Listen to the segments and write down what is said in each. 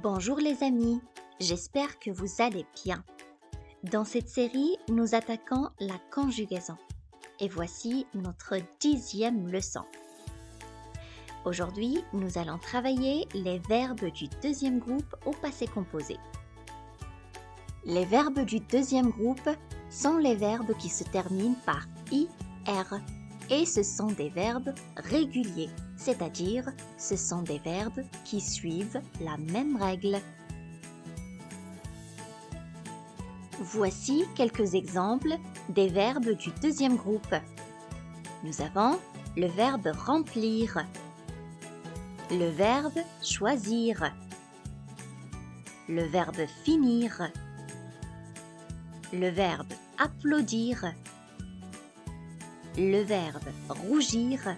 Bonjour les amis, j'espère que vous allez bien. Dans cette série, nous attaquons la conjugaison. Et voici notre 10e leçon. Aujourd'hui, nous allons travailler les verbes du deuxième groupe au passé composé. Les verbes du deuxième groupe sont les verbes qui se terminent par IR et ce sont des verbes réguliers, c'est-à-dire ce sont des verbes qui suivent la même règle. Voici quelques exemples des verbes du deuxième groupe. Nous avons le verbe remplir, le verbe choisir, le verbe finir, le verbe applaudir, le verbe rougir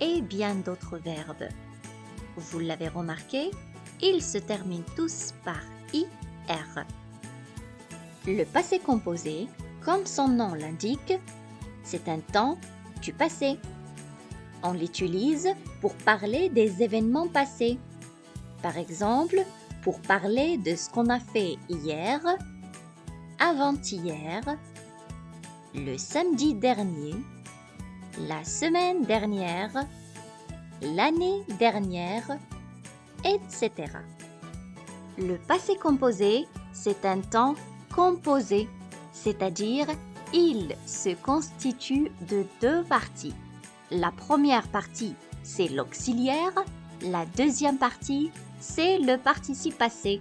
et bien d'autres verbes. Vous l'avez remarqué, ils se terminent tous par IR. Le passé composé, comme son nom l'indique, c'est un temps du passé. On l'utilise pour parler des événements passés. Par exemple, pour parler de ce qu'on a fait hier, avant-hier, le samedi dernier, la semaine dernière, l'année dernière, etc. Le passé composé, c'est un temps composé, c'est-à-dire il se constitue de deux parties. La première partie, c'est l'auxiliaire, la deuxième partie, c'est le participe passé.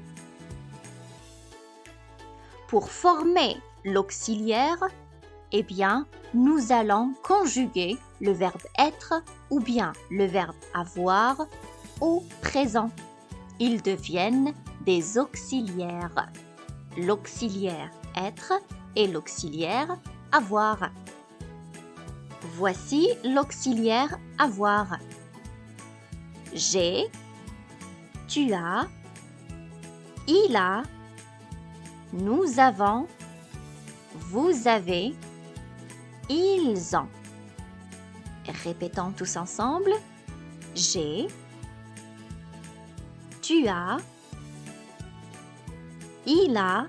Pour former l'auxiliaire, eh bien, nous allons conjuguer le verbe être ou bien le verbe avoir au présent. Ils deviennent des auxiliaires. L'auxiliaire être et l'auxiliaire avoir. Voici l'auxiliaire avoir. J'ai, tu as, il a, nous avons, vous avez, ils ont. Répétons tous ensemble. J'ai, tu as, il a,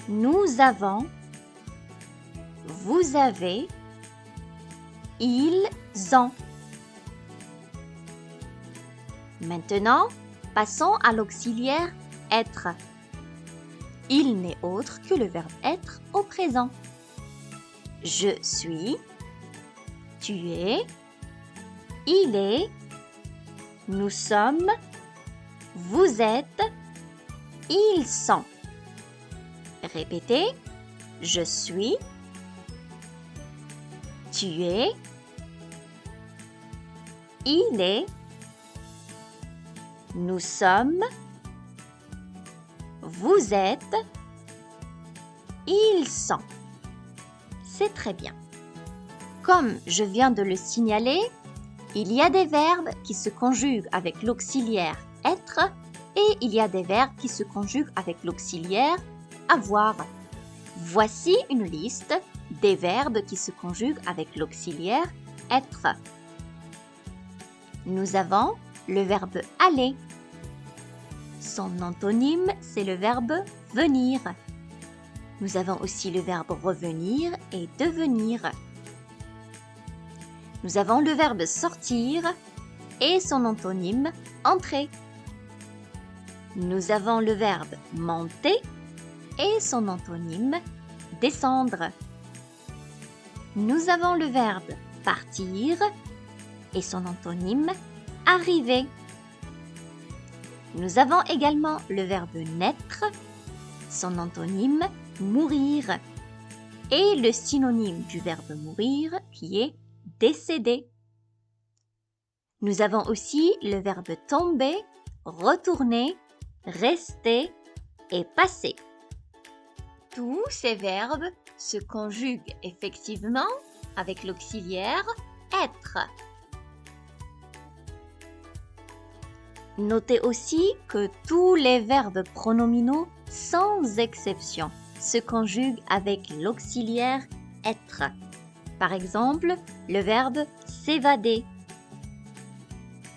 nous avons, vous avez, ils ont. Maintenant, passons à l'auxiliaire être. Il n'est autre que le verbe être au présent. Je suis, tu es, il est, nous sommes, vous êtes, ils sont. Répétez, je suis, tu es, il est, nous sommes, vous êtes, ils sont. C'est très bien. Comme je viens de le signaler, il y a des verbes qui se conjuguent avec l'auxiliaire être et il y a des verbes qui se conjuguent avec l'auxiliaire avoir. Voici une liste des verbes qui se conjuguent avec l'auxiliaire être. Nous avons le verbe aller. Son antonyme, c'est le verbe venir. Nous avons aussi le verbe revenir et devenir. Nous avons le verbe sortir et son antonyme entrer. Nous avons le verbe monter et son antonyme descendre. Nous avons le verbe partir et son antonyme arriver. Nous avons également le verbe naître, son antonyme mourir et le synonyme du verbe mourir qui est décéder. Nous avons aussi le verbe tomber, retourner, rester et passer. Tous ces verbes se conjuguent effectivement avec l'auxiliaire être. Notez aussi que tous les verbes pronominaux, sans exception, se conjuguent avec l'auxiliaire être. Par exemple, le verbe s'évader,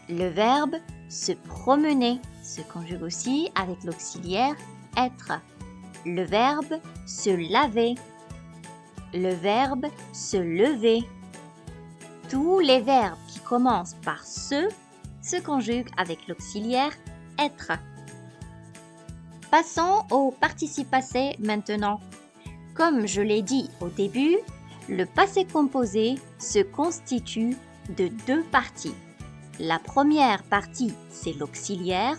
le verbe se promener se conjugue aussi avec l'auxiliaire être. Le verbe se laver. Le verbe se lever. Tous les verbes qui commencent par se conjuguent avec l'auxiliaire être. Passons au participe passé maintenant. Comme je l'ai dit au début, le passé composé se constitue de deux parties. La première partie, c'est l'auxiliaire,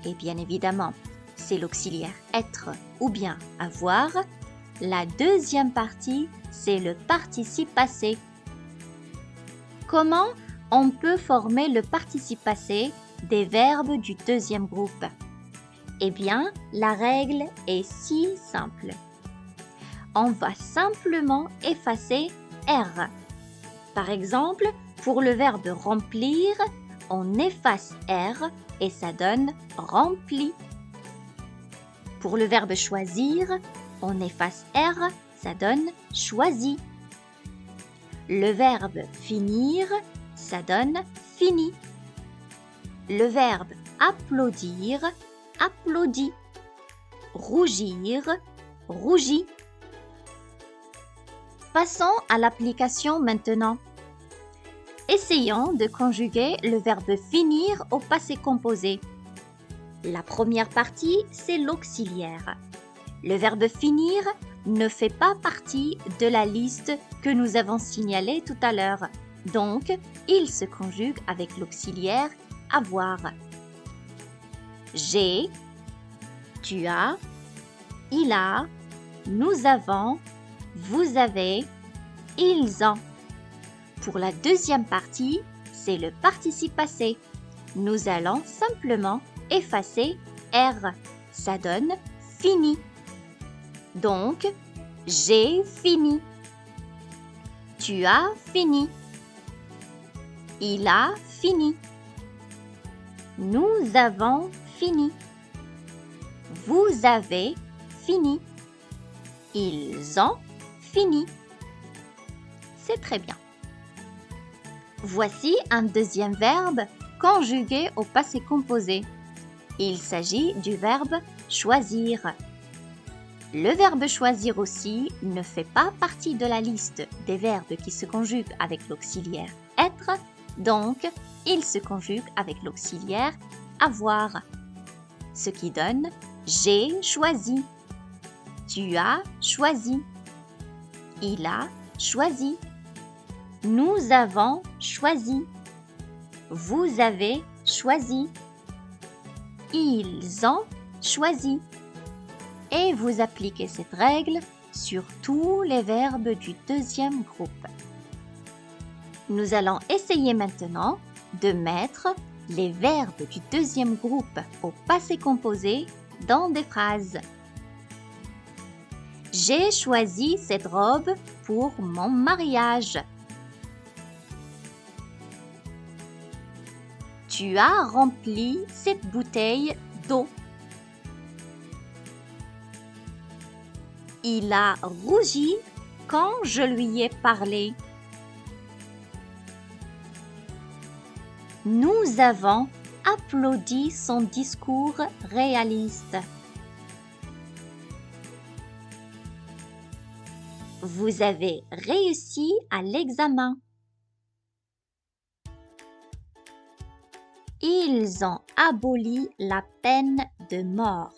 et bien évidemment, c'est l'auxiliaire être ou bien avoir. La deuxième partie, c'est le participe passé. Comment on peut former le participe passé des verbes du deuxième groupe? Eh bien, la règle est si simple. On va simplement effacer R. Par exemple, pour le verbe remplir, on efface R et ça donne rempli. Pour le verbe choisir, on efface R, ça donne choisi. Le verbe finir, ça donne fini. Le verbe applaudir, applaudit. Rougir, rougit. Passons à l'application maintenant. Essayons de conjuguer le verbe finir au passé composé. La première partie, c'est l'auxiliaire. Le verbe finir ne fait pas partie de la liste que nous avons signalée tout à l'heure. Donc, il se conjugue avec l'auxiliaire avoir. J'ai, tu as, il a, nous avons, vous avez, ils ont. Pour la deuxième partie, c'est le participe passé. Nous allons simplement effacer R. Ça donne fini. Donc, j'ai fini. Tu as fini. Il a fini. Nous avons fini. Vous avez fini. Ils ont fini. C'est très bien. Voici un deuxième verbe conjugué au passé composé. Il s'agit du verbe choisir. Le verbe choisir aussi ne fait pas partie de la liste des verbes qui se conjuguent avec l'auxiliaire être, donc il se conjugue avec l'auxiliaire avoir. Ce qui donne j'ai choisi, tu as choisi, il a choisi, nous avons choisi, vous avez choisi, ils ont choisi. Et vous appliquez cette règle sur tous les verbes du deuxième groupe. Nous allons essayer maintenant de mettre les verbes du deuxième groupe au passé composé dans des phrases. J'ai choisi cette robe pour mon mariage. Tu as rempli cette bouteille d'eau. Il a rougi quand je lui ai parlé. Nous avons applaudi son discours réaliste. Vous avez réussi à l'examen. Ils ont aboli la peine de mort.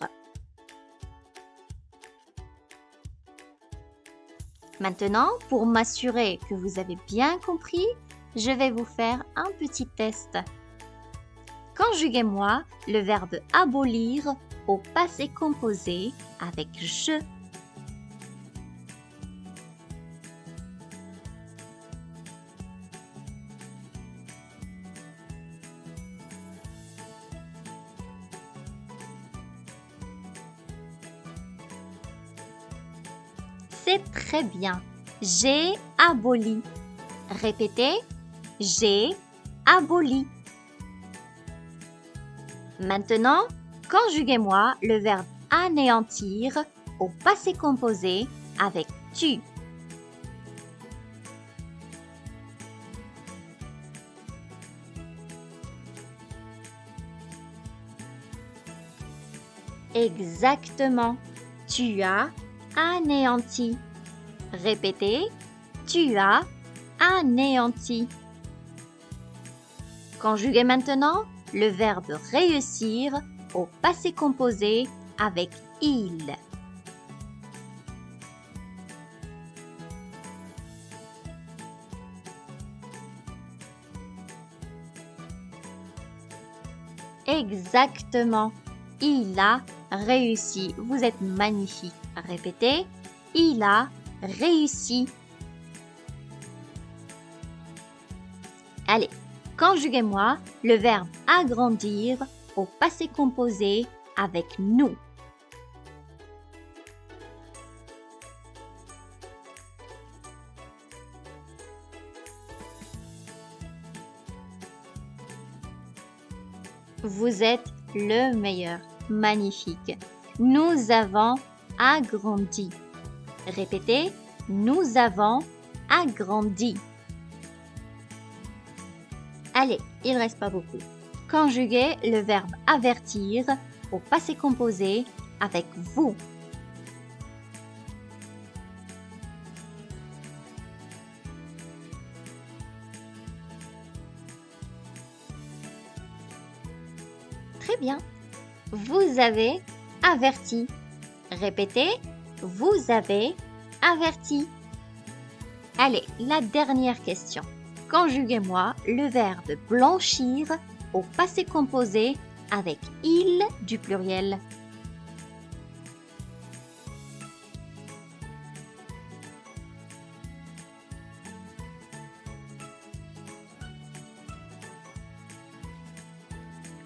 Maintenant, pour m'assurer que vous avez bien compris, je vais vous faire un petit test. Conjuguez-moi le verbe abolir au passé composé avec je. C'est très bien. J'ai aboli. Répétez. J'ai aboli. Maintenant, conjuguez-moi le verbe anéantir au passé composé avec tu. Exactement. Tu as anéanti. Répétez. Tu as anéanti. Conjuguez maintenant le verbe réussir au passé composé avec il. Exactement. Il a réussi. Vous êtes magnifique. Répétez. Il a réussi. Allez, conjuguez-moi le verbe agrandir au passé composé avec nous. Vous êtes le meilleur. Magnifique. Nous avons agrandi. Répétez. Nous avons agrandi. Allez, il ne reste pas beaucoup. Conjuguez le verbe avertir au passé composé avec vous. Très bien. Vous avez averti. Répétez. Vous avez averti. Allez, la dernière question. Conjuguez-moi le verbe blanchir au passé composé avec il du pluriel.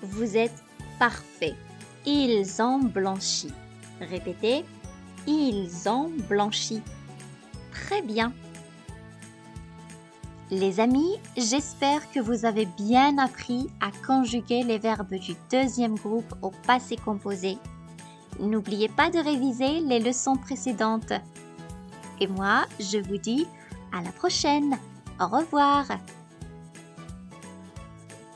Vous êtes parfait. Ils ont blanchi. Répétez. Ils ont blanchi. Très bien. Les amis, j'espère que vous avez bien appris à conjuguer les verbes du deuxième groupe au passé composé. N'oubliez pas de réviser les leçons précédentes. Et moi, je vous dis à la prochaine. Au revoir.